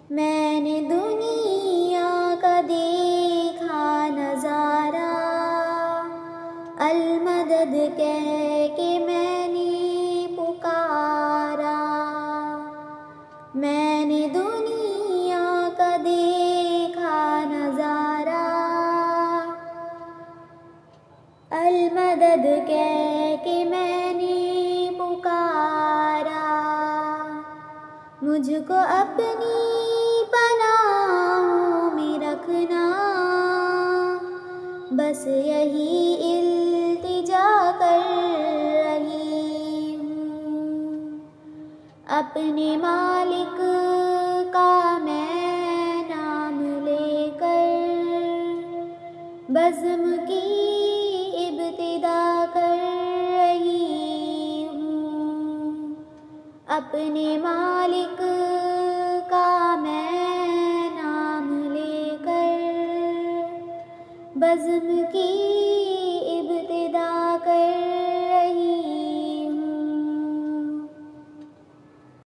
मैंने दुनिया का देखा नज़ारा, अल-मदद कह के मैंने पुकारा। मैंने दुनिया का देखा नज़ारा, अल-मदद कह के मैंने पुकारा। मुझको अपनी पनाहों में रखना, बस यही इल्तिजा कर रही हूँ। अपने मालिक का मैं नाम लेकर बज़्म की इब्तिदा कर रही हूँ। अपने मालिक का मैं नाम लेकर बज़्म की